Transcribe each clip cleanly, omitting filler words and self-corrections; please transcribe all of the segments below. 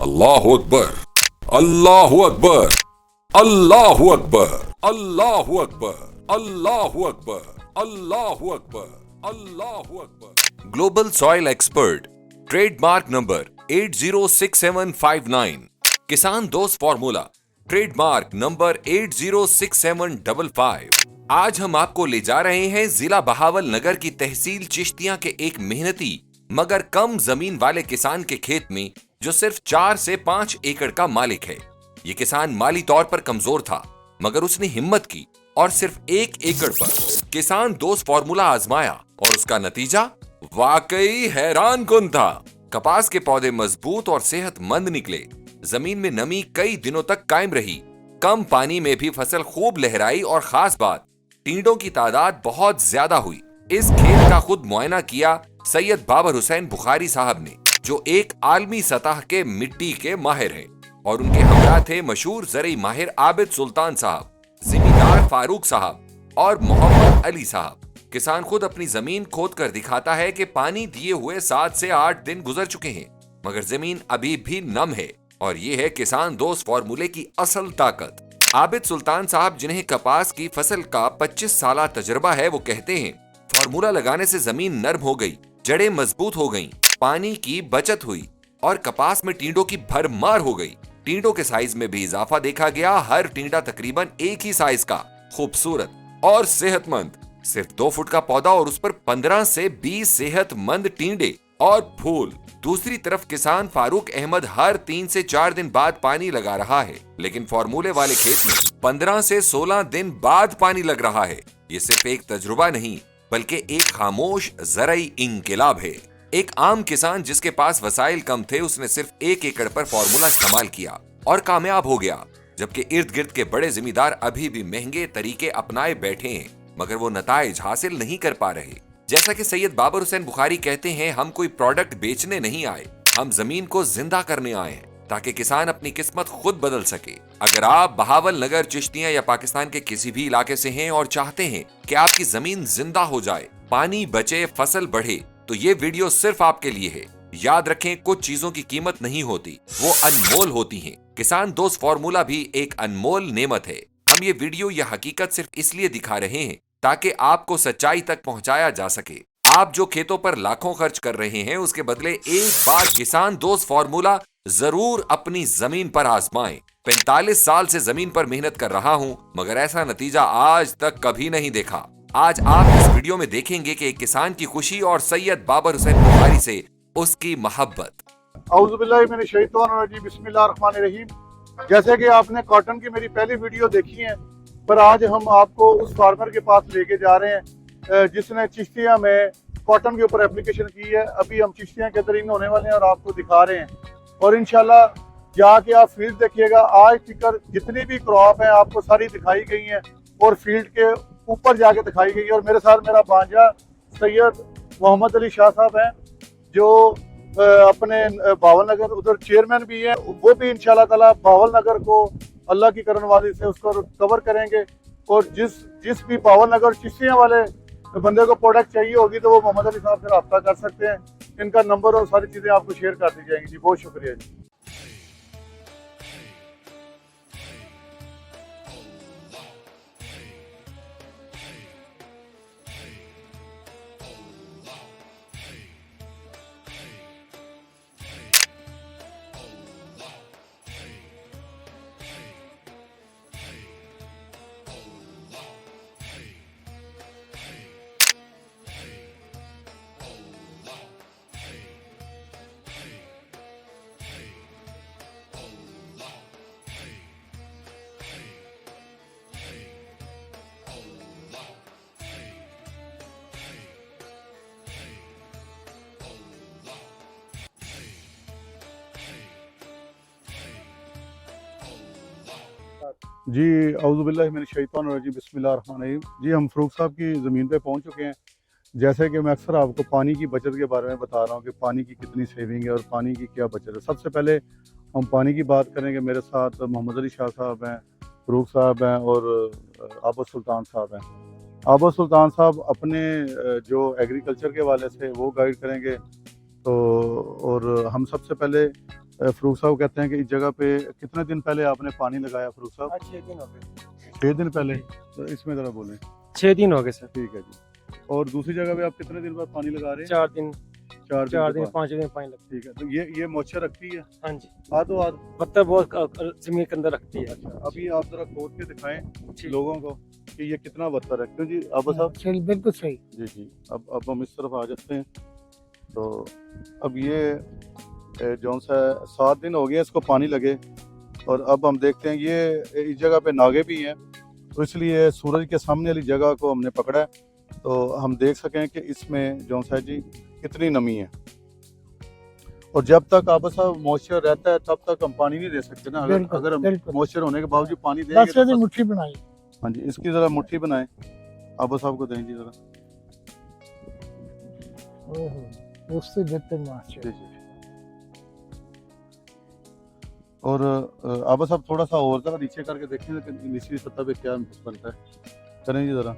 अल्लाह अकबर, अल्लाह अकबर, अल्लाह अकबर, अल्लाह अकबर, अल्लाह अकबर, अल्लाह अकबर, अल्लाह अकबर। Global soil expert, trademark number 806759, किसान दोस्त फॉर्मूला, ट्रेडमार्क नंबर 806755। आज हम आपको ले जा रहे हैं जिला बहावल नगर की तहसील चिश्तियां के एक मेहनती मगर कम जमीन वाले किसान के खेत में, जो सिर्फ 4 से 5 एकड़ का मालिक है। ये किसान माली तौर पर कमजोर था, मगर उसने हिम्मत की और सिर्फ 1 एकड़ पर किसान दोस्त फॉर्मूला आजमाया और उसका नतीजा वाकई हैरानकुन था। कपास के पौधे मजबूत और सेहतमंद निकले, जमीन में नमी कई दिनों तक कायम रही, कम पानी में भी फसल खूब लहराई और खास बात, टींडों की तादाद बहुत ज्यादा हुई। इस खेत का खुद मुआयना किया सैयद बाबर हुसैन बुखारी साहब ने, जो एक आलमी सतह के मिट्टी के माहिर हैं, और उनके हमरा थे मशहूर ज़रई माहिर आबिद सुल्तान साहब, जिमीदार फारूक साहब और मोहम्मद अली साहब। किसान खुद अपनी जमीन खोद कर दिखाता है कि पानी दिए हुए 7 से 8 दिन गुजर चुके हैं, मगर जमीन अभी भी नम है, और ये है किसान दोस्त फॉर्मूले की असल ताकत। आबिद सुल्तान साहब, जिन्हें कपास की फसल का 25 साल तजर्बा है, वो कहते हैं फॉर्मूला लगाने से जमीन नर्म हो गई, जड़ें मजबूत हो गईं, पानी की बचत हुई और कपास में टींडों की भरमार हो गई। टींडों के साइज में भी इजाफा देखा गया, हर टींडा तकरीबन एक ही साइज का, खूबसूरत और सेहतमंद। सिर्फ 2 फुट का पौधा और उस पर 15 से 20 सेहतमंद टींडे और फूल। दूसरी तरफ किसान फारूक अहमद हर 3 से 4 दिन बाद पानी लगा रहा है, लेकिन फॉर्मूले वाले खेत में 15 से 16 दिन बाद पानी लग रहा है। ये सिर्फ एक तजुर्बा नहीं, बल्कि एक खामोश ज़रई इंकिलाब है। एक आम किसान जिसके पास वसाइल कम थे, उसने सिर्फ 1 एकड़ पर फॉर्मूला इस्तेमाल किया और कामयाब हो गया, जबकि इर्द गिर्द के बड़े जिम्मेदार अभी भी महंगे तरीके अपनाए बैठे हैं, मगर वो नताइज हासिल नहीं कर पा रहे। जैसा कि सैयद बाबर हुसैन बुखारी कहते हैं, हम कोई प्रोडक्ट बेचने नहीं आए, हम जमीन को जिंदा करने आए हैं, ताकि किसान अपनी किस्मत खुद बदल सके। अगर आप बहावल नगर, चिश्तियां या पाकिस्तान के किसी भी इलाके से हैं और चाहते हैं कि आपकी जमीन जिंदा हो जाए, पानी बचे, फसल बढ़े, तो ये वीडियो सिर्फ आपके लिए है। याद रखें, कुछ चीजों की कीमत नहीं होती, वो अनमोल होती हैं। किसान दोस्त फॉर्मूला भी एक अनमोल नेमत है। हम ये वीडियो या हकीकत सिर्फ इसलिए दिखा रहे हैं ताकि आपको सच्चाई तक पहुंचाया जा सके। आप जो खेतों पर लाखों खर्च कर रहे हैं, उसके बदले एक बार किसान दोस्त फॉर्मूला जरूर अपनी जमीन पर आजमाएं। 45 साल से जमीन पर मेहनत कर रहा हूं, मगर ऐसा नतीजा आज तक कभी नहीं देखा। आज आप इस वीडियो में देखेंगे कि एक किसान की खुशी और सैयद बाबर हुसैन बुखारी से उसकी मोहब्बत। औज़ुबिल्लाहि मिनश शैतानिर बिस्मिल्लाहिर्रहमानिर्रहीम। जैसे कि आपने कॉटन की मेरी पहली वीडियो देखी है, पर आज हम आपको उस फार्मर के पास लेके जा रहे हैं जिसने चिश्तिया में कॉटन के ऊपर एप्लीकेशन की है। अभी हम चिश्तिया के अंदर इन होने वाले हैं और आपको दिखा रहे हैं, और इंशाल्लाह जाके आप फील्ड देखिएगा। आज तक जितनी भी क्रॉप है आपको सारी दिखाई गई हैं और फील्ड के ऊपर जाके दिखाई गई है। और मेरे साथ मेरा भांजा सैयद मोहम्मद अली शाह साहब हैं, जो अपने बावल नगर उधर चेयरमैन भी है। वो भी इंशाल्लाह ताला बावल नगर को अल्लाह की करन वाली से उसको कवर करेंगे, और जिस भी बावल नगर चिश्तियां वाले बंदे को प्रोडक्ट चाहिए होगी तो वो मोहम्मद अली साहब से रब्ता कर सकते हैं। इनका नंबर और सारी चीज़ें आपको शेयर कर दी जाएंगी। जी बहुत शुक्रिया जी। जी औज़ुबिल्लाहि मिनश शैतानिर बिस्मिल्लाहिर्रहमानिर्रहीम। जी हम फ़रूक साहब की ज़मीन पे पहुंच चुके हैं। जैसे कि मैं अक्सर आपको पानी की बचत के बारे में बता रहा हूं कि पानी की कितनी सेविंग है और पानी की क्या बचत है। सबसे पहले हम पानी की बात करेंगे। मेरे साथ मोहम्मद अली शाह साहब हैं, फ़रूक साहब हैं और आबिद सुल्तान साहब हैं। आबिद सुल्तान साहब अपने जो एग्रीकल्चर के वाले से वो गाइड करेंगे। तो और हम सबसे पहले फरूख साहब कहते हैं कि इस जगह पे कितने दिन पहले आपने पानी लगाया फरूख साहब? 6 दिन हो गए। 6 दिन पहले। तो इसमें ज़रा बोलें। 6 दिन हो गए सर। ठीक है जी। और दूसरी जगह पे आप कितने दिन बाद पानी लगा रहे हैं? 4 दिन 4 4 के दिन बाद। 5 दिन पानी लगता ठीक है, तो ये मॉइस्चर रखती है? है। हाँ जी, आधो आध। पत्ता बहुत जमीन के अंदर रखती है। अच्छा, अभी आप जरा खोद के दिखाएं ठीक। लोगों को कि ये कितना बदतर है। क्यों जी आबा साहब? सही, बिल्कुल सही। जी जी। अब हम इस तरफ आ जाते हैं। तो अब ये जौन सा 7 दिन हो गए इसको पानी लगे, और अब हम देखते हैं ये इस जगह पे नागे भी हैं, तो इसलिए सूरज के सामने वाली जगह को हमने पकड़ा है, तो हम देख सकें कि इसमें जौन सा जी कितनी नमी है। और जब तक आप साहब मॉइस्चर रहता है तब तक हम पानी नहीं दे सकते ना। अगर हम मॉइस्चर होने के बावजूद पानी देंगे तो मुट्ठी बनाई। हाँ जी, इसकी जरा मुट्ठी बनाए आबा साहब को दें जी जरा। उससे बेहतर मॉइस्चर। जी जी। और आबा साहब थोड़ा सा और जरा नीचे करके देखें कि निचली सतह पे क्या बनता है। करें जी जरा।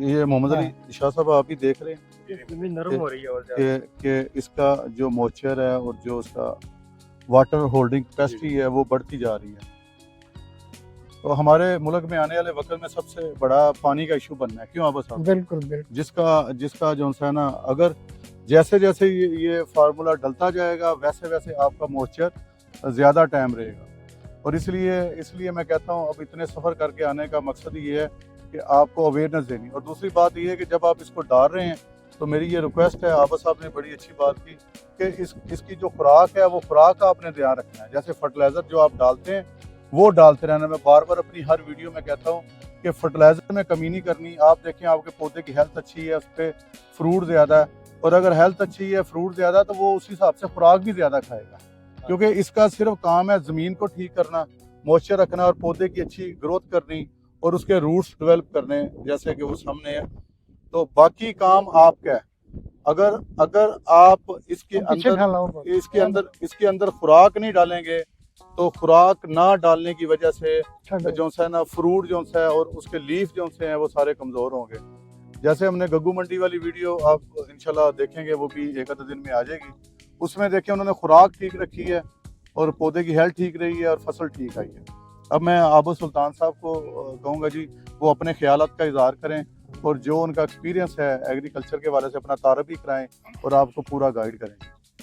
ये मोहम्मद अली शाह साहब आप ही देख रहे हैं जमीन नरम हो रही है और ज़्यादा। कि इसका जो मॉइस्चर है और जो उसका वाटर होल्डिंग कैपेसिटी है वो बढ़ती जा रही है। तो हमारे मुल्क में आने वाले वक्त में सबसे बड़ा पानी का इशू बनना है। क्यों आबा साहब? बिल्कुल बिल्कुल। जिसका जो है ना, अगर जैसे जैसे ये फार्मूला डलता जाएगा वैसे वैसे आपका मॉइस्चर ज़्यादा टाइम रहेगा। और इसलिए मैं कहता हूँ अब इतने सफ़र करके आने का मकसद ये है कि आपको अवेयरनेस देनी। और दूसरी बात ये है कि जब आप इसको डाल रहे हैं तो मेरी ये रिक्वेस्ट है, आबा साहब ने बड़ी अच्छी बात की कि इसकी जो खुराक है वो खुराक का आपने ध्यान रखना है। जैसे फर्टिलाइज़र जो आप डालते हैं वो डालते रहना। मैं बार बार अपनी हर वीडियो में कहता हूँ कि फर्टिलाइज़र में कमी नहीं करनी। आप देखें आपके पौधे की हेल्थ अच्छी है, उस पर फ्रूट ज़्यादा है, और अगर हेल्थ अच्छी है, फ्रूट ज़्यादा, तो वो उस हिसाब से खुराक भी ज़्यादा खाएगा। क्योंकि इसका सिर्फ काम है ज़मीन को ठीक करना, मॉइस्चर रखना और पौधे की अच्छी ग्रोथ करनी और उसके रूट्स डेवलप करने, जैसे कि वो सामने है। तो बाकी काम आपका है। अगर आप इसके अंदर खुराक नहीं डालेंगे तो खुराक ना डालने की वजह से जो है ना फ्रूट जो है और उसके लीफ जो है वो सारे कमज़ोर होंगे। जैसे हमने गग्गू मंडी वाली वीडियो आप इंशाल्लाह देखेंगे, वो भी एक आधे दिन में आ जाएगी। उसमें देखें उन्होंने खुराक ठीक रखी है और पौधे की हेल्थ ठीक रही है और फसल ठीक आई है। अब मैं आबू सुल्तान साहब को कहूँगा जी वो अपने ख्यालात का इजहार करें और जो उनका एक्सपीरियंस है एग्रीकल्चर के वाले से अपना तारफ़ भी कराएं और आपको पूरा गाइड करें।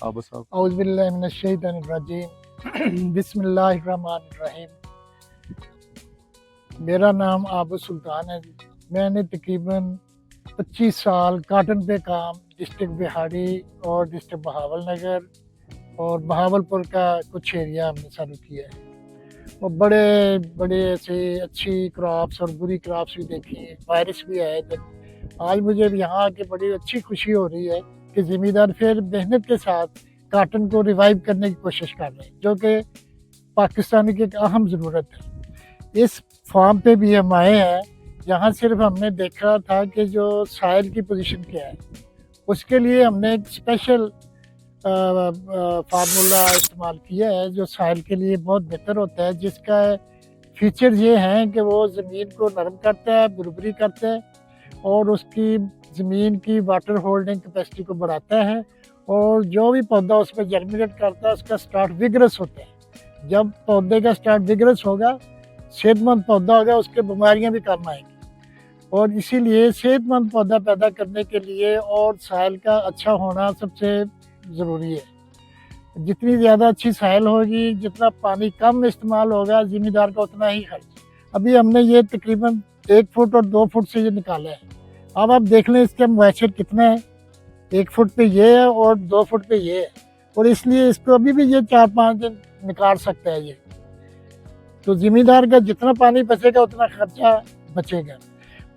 आबू साहब। औज़ु बिल्लाहि मिनश शैतानिर रजीम, बिस्मिल्लाहिर्रहमानिर्रहीम। मेरा नाम आबू सुल्तान है। मैंने तकरीबन 25 साल काटन पे काम डिस्ट्रिक्ट बिहाड़ी और डिस्ट्रिक्ट बहावलनगर और बहावलपुर का कुछ एरिया हमने चालू किया है। और बड़े बड़े ऐसे अच्छी क्रॉप्स और बुरी क्रॉप्स भी देखी हैं, वायरस भी आए थे। आज मुझे यहाँ आके बड़ी अच्छी खुशी हो रही है कि ज़मींदार फिर मेहनत के साथ काटन को रिवाइव करने की कोशिश कर रहे हैं, जो कि पाकिस्तान की एक अहम ज़रूरत है। इस फार्म पे भी हम आए हैं, यहाँ सिर्फ हमने देखा था कि जो साइल की पोजीशन क्या है, उसके लिए हमने एक स्पेशल फार्मूला इस्तेमाल किया है जो साइल के लिए बहुत बेहतर होता है, जिसका फीचर्स ये हैं कि वो ज़मीन को नरम करता है, बुरबरी करता है और उसकी ज़मीन की वाटर होल्डिंग कैपेसिटी को बढ़ाता है, और जो भी पौधा उसमें जर्मिनेट करता है उसका स्टार्ट विगरस होता है। जब पौधे का स्टार्ट विगरस होगा, सेहतमंद पौधा होगा, उसके बीमारियाँ भी कम आएंगी। और इसीलिए सेहतमंद पौधा पैदा करने के लिए और साइल का अच्छा होना सबसे ज़रूरी है। जितनी ज़्यादा अच्छी साइल होगी, जितना पानी कम इस्तेमाल होगा, ज़मींदार का उतना ही खर्च। अभी हमने ये तकरीबन 1 फुट और 2 फुट से ये निकाला है। अब आप देख लें इसका मॉइस्चर कितना है। 1 फुट पे ये है और 2 फुट पे ये है, और इसलिए इसको अभी भी ये 4-5 दिन निकाल सकता है ये। तो ज़मींदार का जितना पानी बचेगा उतना खर्चा बचेगा,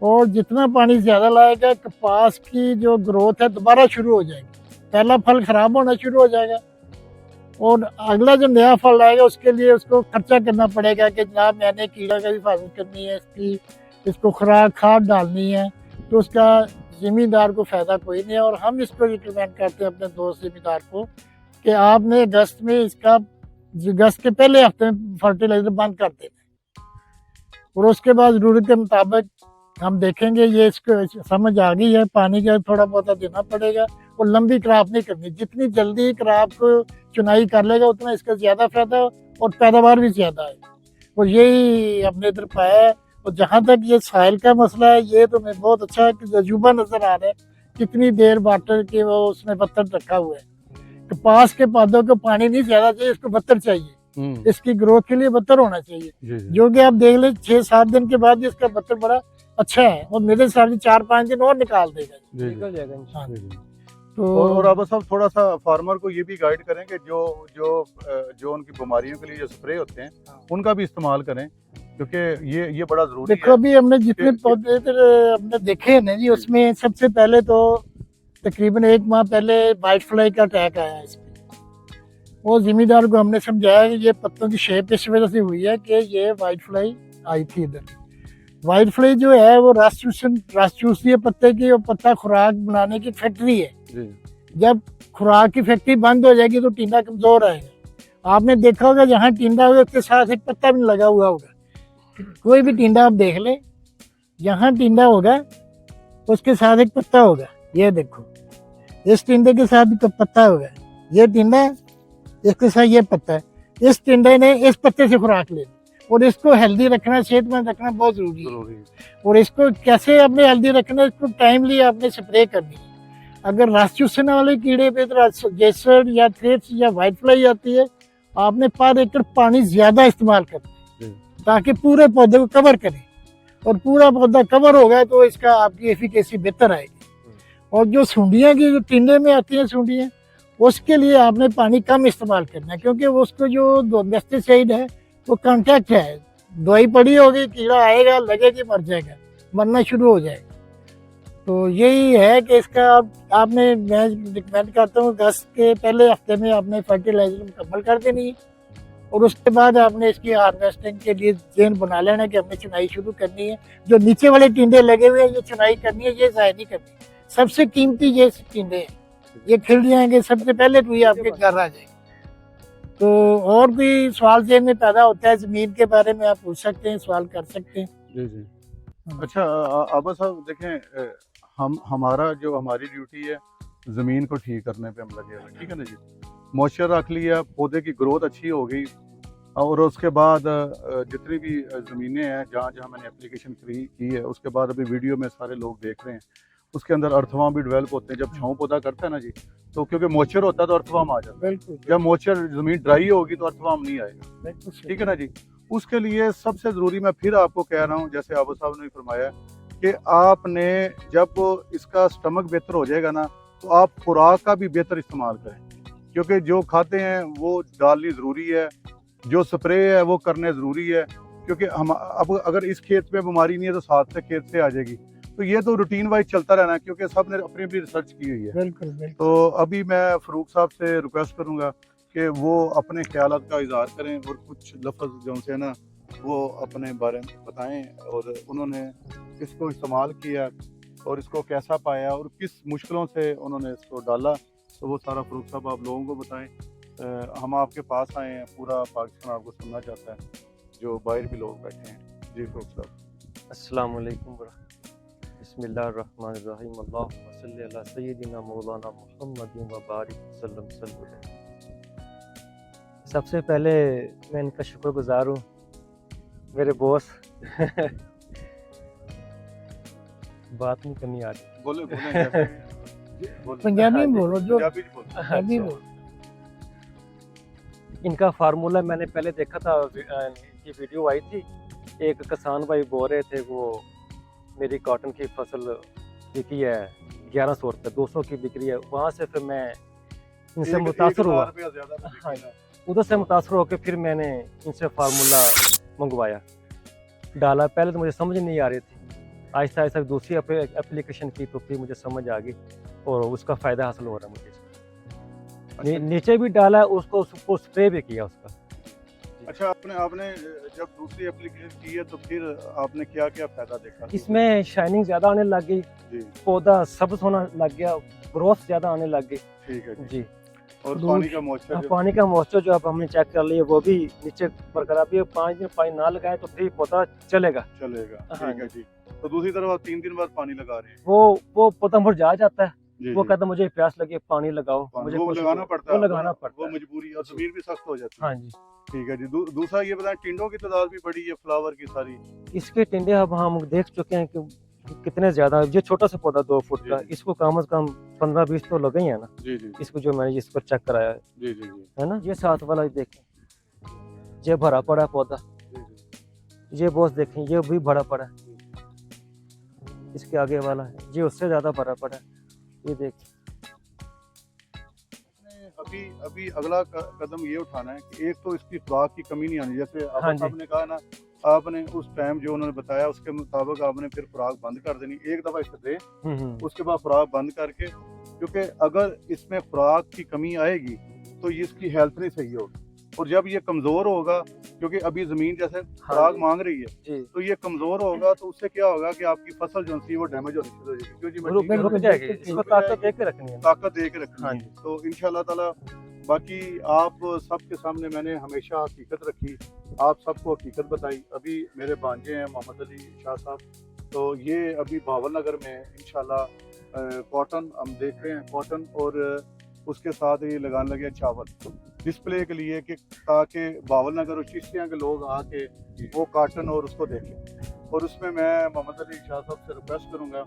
और जितना पानी ज़्यादा लाएगा कपास की जो ग्रोथ है दोबारा शुरू हो जाएगी। पहला फल ख़राब होना शुरू हो जाएगा और अगला जो नया फल आएगा उसके लिए उसको खर्चा करना पड़ेगा कि जनाब मैंने कीड़ा का हिफाजत करनी है, इसको खुराक खाद डालनी है, तो उसका ज़मींदार को फ़ायदा कोई नहीं है। और हम इसको रिकमेंड करते हैं अपने दोस्त ज़मींदार को कि आपने अगस्त के पहले हफ्ते में फर्टिलाइज़र बंद कर देना और उसके बाद ज़रूरत के मुताबिक हम देखेंगे, ये इसको समझ आ गई है, पानी का थोड़ा बहुत देना पड़ेगा और लंबी क्रॉप नहीं करनी। जितनी जल्दी क्रॉप को चुनाई कर लेगा उतना इसका ज़्यादा फायदा और पैदावार भी ज़्यादा है। और यही हमने इधर पाया है। और जहाँ तक ये साहिल का मसला है, ये तो मैं बहुत अच्छा तजुर्बा नज़र आ रहा है। कितनी देर वाटर के वो उसमें पत्थर रखा हुआ है। कपास के पौधों को पानी नहीं ज़्यादा चाहिए, इसको पत्थर चाहिए। इसकी ग्रोथ के लिए पत्थर होना चाहिए, जो कि आप देख ले 6-7 दिन के बाद इसका पत्थर बड़ा अच्छा है और मेरे हिसाब से 4-5 दिन और निकाल देगा, निकल जाएगा इंशाल्लाह। तो और अब सब थोड़ा सा फार्मर को ये भी गाइड करें कि जो उनकी बीमारियों के लिए जो स्प्रे होते हैं उनका भी इस्तेमाल करें, क्योंकि ये बड़ा जरूरी देखो है। अभी हमने जितने पौधे हमने देखे हैं ना जी, उसमें सबसे पहले तो तकरीबन 1 माह पहले वाइट फ्लाई का अटैक आया इसमें। वो जिम्मेदार को हमने समझाया कि ये पत्तों की शेप इस वजह से हुई है कि ये वाइट फ्लाई आई थी इधर। वाइट फ्लाई जो है वो रस चूसती है पत्ते की, और पत्ता खुराक बनाने की फैक्ट्री है। जब खुराक की फैक्ट्री बंद हो जाएगी तो टिंडा कमजोर आएगा। आपने देखा होगा जहाँ टिंडा होगा उसके साथ एक पत्ता भी लगा हुआ होगा। कोई भी टिंडा आप देख ले, जहाँ टिंडा होगा उसके साथ एक पत्ता होगा। ये देखो, इस टिंडे के साथ भी पत्ता होगा, ये टिंडा, इसके साथ ये पत्ता है। इस टिंडे ने इस पत्ते से खुराक ले ली, और इसको हेल्दी रखना, सेहतमंद रखना बहुत जरूरी है। और इसको कैसे आपने हेल्दी रखना, इसको टाइमली आपने स्प्रे करनी है। अगर रस चूसने वाले कीड़े पे जेसर या थ्रिप्स या व्हाइट फ्लाई आती है, आपने पर एकड़ पानी ज्यादा इस्तेमाल करना है ताकि पूरे पौधे को कवर करे। और पूरा पौधा कवर होगा तो इसका आपकी एफिकेसी बेहतर आएगी। और जो सूंडियाँ की जो टिंडे में आती हैं सूंडियाँ, उसके लिए आपने पानी कम इस्तेमाल करना है, क्योंकि उसको जो पेस्टिसाइड है वो कांटेक्ट है। दवाई पड़ी होगी, कीड़ा आएगा, लगेगी, मर जाएगा, मरना शुरू हो जाएगा। तो यही है कि इसका आपने, मैं रिकमेंड करता हूँ 10 के पहले हफ्ते में आपने फर्टिलाइजर मुकम्मल कर देनी है। और उसके बाद आपने इसकी हार्वेस्टिंग के लिए जेन बना लेना कि हमने चुनाई शुरू करनी है। जो नीचे वाले टिंडे लगे हुए हैं ये चुनाई करनी है, ये ज़ाया नहीं करनी। सबसे कीमती ये टिंडे हैं, ये खिल जाएंगे सबसे पहले तो ये आपके घर आ जाएंगे। तो और भी सवाल जेन में पैदा होता है जमीन के बारे में, आप पूछ सकते हैं, सवाल कर सकते हैं। जी। अच्छा आबा साहब देखें, हमारी ड्यूटी है जमीन को ठीक करने पे हम लगे हुए, ठीक है ना जी। मॉइस्चर रख लिया, पौधे की ग्रोथ अच्छी हो गई, और उसके बाद जितनी भी ज़मीनें हैं जहाँ जहाँ मैंने एप्लीकेशन की है, उसके बाद अभी वीडियो में सारे लोग देख रहे हैं, उसके अंदर अर्थवाम भी डेवलप होते हैं। जब छाँव पौधा करता है ना जी, तो क्योंकि मॉइस्चर होता है तो अर्थवाम आ जाता है। जब मॉइस्चर ज़मीन ड्राई होगी तो अर्थवाम नहीं आएगा, ठीक है ना जी। उसके लिए सबसे ज़रूरी, मैं फिर आपको कह रहा हूँ, जैसे आबू साहब ने भी फरमाया कि आपने जब इसका स्टमक बेहतर हो जाएगा ना, तो आप खुराक का भी बेहतर इस्तेमाल करें, क्योंकि जो खाते हैं वो डालनी ज़रूरी है, जो स्प्रे है वो करने ज़रूरी है। क्योंकि हम अब अगर इस खेत में बीमारी नहीं है तो साथ से खेत से आ जाएगी। तो ये तो रूटीन वाइज चलता रहना है, क्योंकि सब ने अपनी अपनी रिसर्च की हुई है। बिल्कुल। तो अभी मैं फ़रूक साहब से रिक्वेस्ट करूँगा कि वो अपने ख्यालात का इजहार करें और कुछ लफ्ज़ जो से ना वो अपने बारे में बताएं, और उन्होंने इसको इस्तेमाल किया और इसको कैसा पाया और किस मुश्किलों से उन्होंने इसको डाला, तो वो सारा फ़रूक साहब आप लोगों को बताएं। हम आपके पास आए हैं, पूरा पाकिस्तान आपको सुनना चाहता है, जो बाहर भी लोग बैठे हैं। जी फ़रूक साहब। अस्सलाम वालेकुम बिस्मिल्लाहिर्रहमानिर्रहीम, अल्लाहुम्मा सल्ली अला सय्यिदिना मौलाना मुहम्मदिन व बारिक वसल्लम। सबसे पहले मैं इनका शुक्रगुजार हूँ, मेरे बॉस। बात नहीं करनी आ रही, बोले पंजाबी में बोलो, जो पंजाबी बोलो। इनका फार्मूला मैंने पहले देखा था, इनकी वीडियो आई थी, एक किसान भाई बोल रहे थे वो मेरी कॉटन की फसल बिकी है 1100 रुपये, 200 की बिक्री है। वहाँ से फिर मैं इनसे मुतासर हुआ, हाँ, उधर से मुतासर होकर फिर मैंने इनसे फार्मूला मंगवाया, डाला। पहले तो मुझे समझ नहीं आ रही थी, आहिस्ता आहिस्ता दूसरी एप्लीकेशन की तो फिर मुझे समझ आ गई और उसका फ़ायदा हासिल हो रहा है मुझे। नीचे भी डाला, उसको स्प्रे भी किया उसका। अच्छा, आपने जब दूसरी एप्लीकेशन की है तो फिर आपने क्या क्या फायदा देखा? इसमें शाइनिंग ज्यादा आने लग गई, पौधा सब्ज होना लग गया, ग्रोथ ज्यादा आने लग गई। ठीक है जी। और पानी का मॉइस्चर जो अब हमने चेक कर लिया वो भी नीचे बरकरार भी है। 5 दिन पानी ना लगाए तो फिर पौधा चलेगा। ठीक है जी। तो दूसरी तरफ आप 3 दिन बाद पानी लगा रहे हैं। वो पौधा मुरझा जाता है, जी, वो जी। कहता है मुझे प्यास लगी है, पानी लगाओ, मुझे वो कुछ लगाना पड़ता वो है, लगाना पड़ता वो है। मजबूरी, और जमीन भी सख्त हो जाती है। हाँ जी। ठीक है जी। दूसरा ये बताएं, टिंडों की तादाद भी बड़ी है फ्लावर की सारी? इसके टिंडे अब हम देख चुके हैं कि कितने ज्यादा, ये छोटा सा पौधा 2 फुट जी, का, जी। इसको कम से कम 15-20 तो लगे ही है ना। जी, जी, इसको जो मैंने इस पर चेक कराया है जी, जी, जी, है ना। ये साथ वाला देखें, ये भरा पड़ा है पौधा, जी, जी। ये बॉस देखें, ये भी भरा पड़ा है। इसके आगे वाला है, ये उससे ज्यादा भरा पड़ा है, ये देख। अभी अगला कदम ये उठाना है कि एक तो इसकी खुराक की कमी नहीं आनी, जैसे हाँ जी। आपने कहा ना, आपने उस टाइम जो उन्होंने बताया उसके मुताबिक आपने फिर खुराक बंद कर देनी, एक दफा इसे दें, उसके बाद खुराक बंद करके, क्योंकि अगर इसमें खुराक की कमी आएगी तो ये इसकी हेल्थ नहीं सही होगी, और जब ये कमजोर होगा, क्योंकि अभी जमीन जैसे खुराक जी। मांग रही है, जी। तो ये कमजोर होगा, तो उससे क्या होगा कि आपकी फसल जो सी वो डैमेज होनी शुरू हो जाएगी, क्योंकि मिट्टी रुक में जाएगी, इसको ताकत दे के रखनी है। ताकत दे के रखनी हाँ है। जी। तो इंशाल्लाह ताला, बाकी आप सबके सामने मैंने हमेशा हकीकत रखी, आप सबको हकीकत बताई। अभी मेरे भांजे हैं मोहम्मद अली शाह साहब, तो ये अभी भावल नगर में इंशाल्लाह कॉटन हम देख रहे हैं, कॉटन, और उसके साथ ये लगाने लगे चावल डिस्प्ले के लिए, कि ताकि भावल नगर और चिश्तियाँ के लोग आके वो कॉटन और उसको देखें। और उसमें मैं मोहम्मद अली शाह साहब से रिक्वेस्ट करूँगा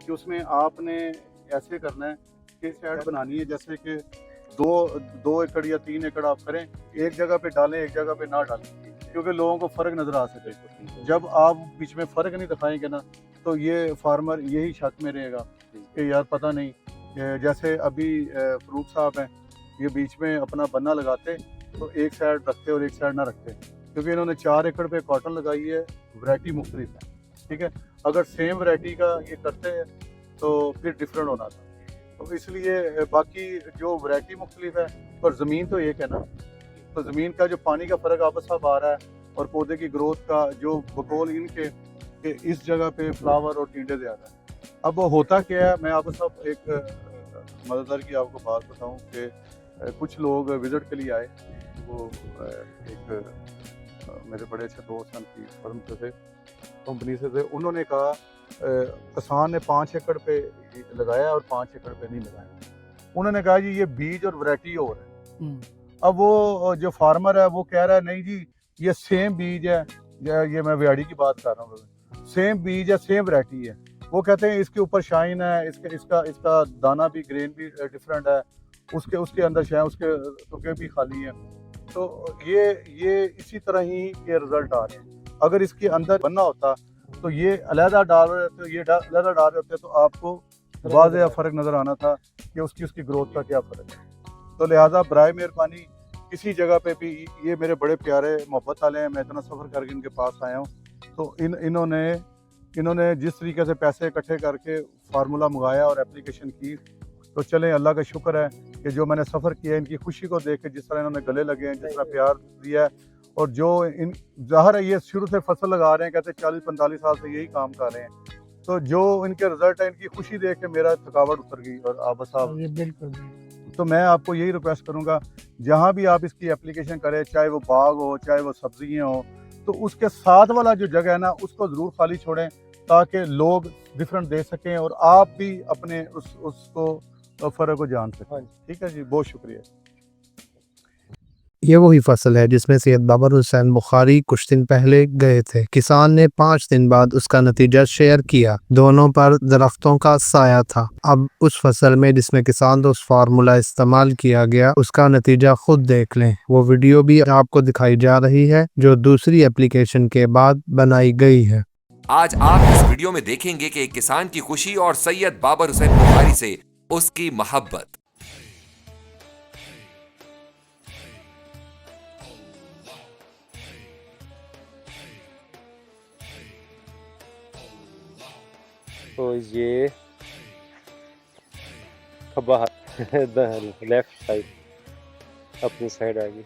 कि उसमें आपने ऐसे करना है कि सेट बनानी है, जैसे कि 2 एकड़ या 3 एकड़ आप करें, एक जगह पे डालें, एक जगह पे ना डालें, क्योंकि लोगों को फ़र्क नज़र आ सके। जब आप बीच में फ़र्क नहीं दिखाएंगे ना, तो ये फार्मर यही शक में रहेगा कि यार पता नहीं, जैसे अभी फरूक साहब हैं, ये बीच में अपना बन्ना लगाते तो एक साइड रखते और एक साइड ना रखते, क्योंकि इन्होंने 4 एकड़ पे कॉटन लगाई है, वैरायटी मुख्तलिफ है, ठीक है। अगर सेम वैरायटी का ये करते हैं तो फिर डिफरेंट होना था, तो इसलिए बाकी जो वैरायटी मुख्तलिफ है पर ज़मीन तो एक है ना, तो ज़मीन का जो पानी का फ़र्क आपस साहब आ रहा है, और पौधे की ग्रोथ का जो बकौल इनके कि इस जगह पे फ्लावर और टिंडे ज़्यादा है। अब होता क्या है, मैं आपको सब एक मज़ेदार की आपको बात बताऊं कि कुछ लोग विज़िट के लिए आए, वो एक मेरे बड़े अच्छे दोस्त हैं, उनकी फर्म से थे, कंपनी से थे, उन्होंने कहा किसान ने 5 एकड़ पे लगाया और 5 एकड़ पे नहीं लगाया। उन्होंने कहा जी ये बीज और वैरायटी और है। अब वो जो फार्मर है वो कह रहा है नहीं जी ये सेम बीज है, ये मैं व्याड़ी की बात कर रहा हूँ, सेम बीज है, सेम वैरायटी है। वो कहते हैं इसके ऊपर शाइन है, इसका दाना भी ग्रेन भी डिफरेंट है, उसके अंदर शाइन, उसके टुके भी खाली हैं। तो ये इसी तरह ही के रिजल्ट आ रहे हैं। अगर इसके अंदर बनना होता तो ये अलहदा डाल रहे होते, ये अलहदा डाल रहे होते, तो आपको वाज़ेह फ़र्क नज़र आना था कि उसकी ग्रोथ का क्या फ़र्क है। तो लिहाजा बराए मेहरबानी किसी जगह पे भी, ये मेरे बड़े प्यारे मोहब्बत वाले हैं, मैं इतना सफ़र करके इनके पास आया हूँ, तो इन्होंने जिस तरीके से पैसे इकट्ठे करके फार्मूला मंगाया और एप्लीकेशन की, तो चलें अल्लाह का शुक्र है कि जो मैंने सफ़र किया, इनकी खुशी को देख के, जिस तरह इन्होंने गले लगे हैं, जिस तरह प्यार दिया है, और जो इन ज़ाहिर है ये शुरू से फसल लगा रहे हैं, कहते 40-45 साल से यही काम कर रहे हैं, तो जो इनके रिजल्ट है, इनकी खुशी देख के मेरा थकावट उतर गई। और आप साहब, बिल्कुल, तो मैं आपको यही रिक्वेस्ट करूंगा, जहां भी आप इसकी एप्लीकेशन करें, चाहे वो बाग हो, चाहे वो सब्जियां हो, तो उसके साथ वाला जो जगह है ना, उसको ज़रूर खाली छोड़ें, ताकि लोग डिफरेंट दे सकें और आप भी अपने उसको फ़र्क को जान सकें। ठीक है जी, बहुत शुक्रिया। ये वही फसल है जिसमें सैयद बाबर हुसैन बुखारी कुछ दिन पहले गए थे। किसान ने 5 दिन बाद उसका नतीजा शेयर किया। दोनों पर दरख्तों का साया था। अब उस फसल में जिसमें किसान दोस्त फार्मूला इस्तेमाल किया गया, उसका नतीजा खुद देख लें। वो वीडियो भी आपको दिखाई जा रही है जो दूसरी एप्लीकेशन के बाद बनाई गई है। आज आप इस वीडियो में देखेंगे कि एक किसान की खुशी और सैयद बाबर हुसैन बुखारी से उसकी मोहब्बत। तो ये खब्बा लेफ्ट साइड अपनी साइड आ गई।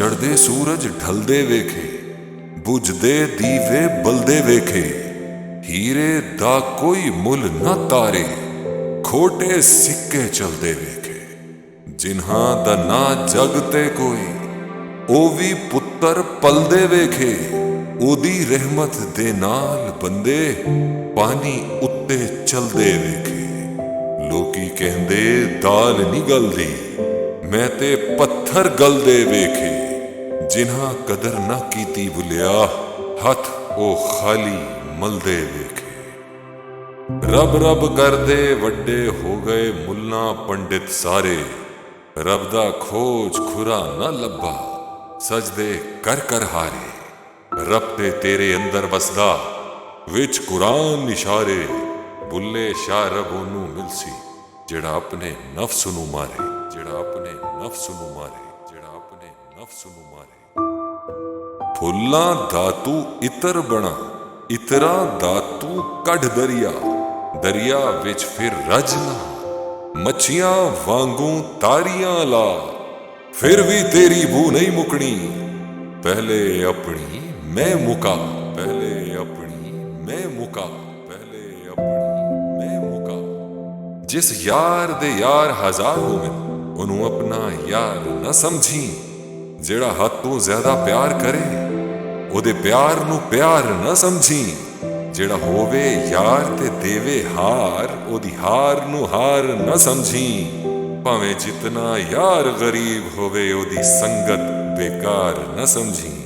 ਚੜਦੇ ਸੂਰਜ ਢਲਦੇ ਵੇਖੇ, ਬੁਝਦੇ ਦੀਵੇ ਬਲਦੇ ਵੇਖੇ, ਹੀਰੇ ਦਾ ਕੋਈ ਮੁੱਲ ਨਾ ਤਾਰੇ, ਖੋਟੇ ਸਿੱਕੇ ਚਲਦੇ ਵੇਖੇ। ਜਿਨ੍ਹਾਂ ਦਾ ਨਾ ਜਗ ਤੇ ਕੋਈ, ਉਹ ਵੀ ਪੁੱਤਰ ਪਲਦੇ ਵੇਖੇ। ਉਹਦੀ ਰਹਿਮਤ ਦੇ ਨਾਲ ਬੰਦੇ ਪਾਣੀ ਉੱਤੇ ਚਲਦੇ ਵੇਖੇ। ਲੋਕੀ ਕਹਿੰਦੇ ਦਾਲ ਨਹੀਂ ਗਲਦੀ, ਮੈਂ ਤੇ ਪੱਥਰ ਗਲਦੇ ਵੇਖੇ। ਜਿਨ੍ਹਾਂ ਕਦਰ ਨਾ ਕੀਤੀ ਭੁਲਿਆ, ਹੱਥ ਉਹ ਖਾਲੀ ਮਲਦੇ ਵੇਖੇ। ਰੱਬ ਰੱਬ ਕਰਦੇ ਵੱਡੇ ਹੋ ਗਏ ਮੁੱਲਾਂ ਪੰਡਿਤ ਸਾਰੇ, ਰੱਬ ਦਾ ਖੋਜ ਖੁਰਾ ਨਾ ਲੱਭਾ, ਸਜਦੇ ਕਰ ਕਰ ਹਾਰੇ। ਰੱਬ ਤੇ ਤੇਰੇ ਅੰਦਰ ਵਸਦਾ, ਵਿੱਚ ਕੁਰਾਨ ਇਸ਼ਾਰੇ। ਬੁੱਲੇ ਸ਼ਾਹ ਰੱਬ ਉਹਨੂੰ ਮਿਲਸੀ, ਜਿਹੜਾ ਆਪਣੇ ਨਫਸ ਨੂੰ ਮਾਰੇ, ਜਿਹੜਾ ਆਪਣੇ ਨਫਸ ਨੂੰ ਮਾਰੇ, ਜਿਹੜਾ ਆਪਣੇ ਨਫਸ ਨੂੰ ਮਾਰੇ। ਫੁੱਲਾਂ ਦਾ ਤੂੰ ਇਤਰ ਬਣਾ, ਇਤਰਾਂ ਦਾ ਤੂੰ ਕੱਢ ਦਰਿਆ, ਦਰਿਆ ਵਿੱਚ ਫਿਰ ਰੱਜ ਲਾ, ਮੱਛੀਆਂ ਵਾਂਗੂ ਤਾਰੀਆਂ ਲਾ। ਫਿਰ ਵੀ ਤੇਰੀ ਬੂ ਨਹੀਂ ਮੁਕਣੀ, ਪਹਿਲੇ ਆਪਣੀ ਮੈਂ ਮੁਕਾ, ਪਹਿਲੇ ਆਪਣੀ ਮੈਂ ਮੁਕਾ, ਪਹਿਲੇ ਆਪਣੀ ਮੈਂ ਮੁਕਾ। ਜਿਸ ਯਾਰ ਦੇ ਯਾਰ ਹਜ਼ਾਰ ਹੋਵੇ, ਉਹਨੂੰ ਆਪਣਾ ਯਾਰ ਨਾ ਸਮਝੀ। ਜਿਹੜਾ ਹੱਦ ਤੋਂ ਜ਼ਿਆਦਾ ਪਿਆਰ ਕਰੇ, ਉਹਦੇ ਪਿਆਰ ਨੂੰ ਪਿਆਰ ਨਾ ਸਮਝੀ। ਜਿਹੜਾ ਹੋਵੇ ਯਾਰ ਤੇ ਦੇਵੇ ਹਾਰ, ਉਹਦੀ ਹਾਰ ਨੂੰ ਹਾਰ ਨਾ ਸਮਝੀ। ਭਾਵੇਂ ਜਿਤਨਾ ਯਾਰ ਗਰੀਬ ਹੋਵੇ, ਉਹਦੀ ਸੰਗਤ ਬੇਕਾਰ ਨਾ ਸਮਝੀ।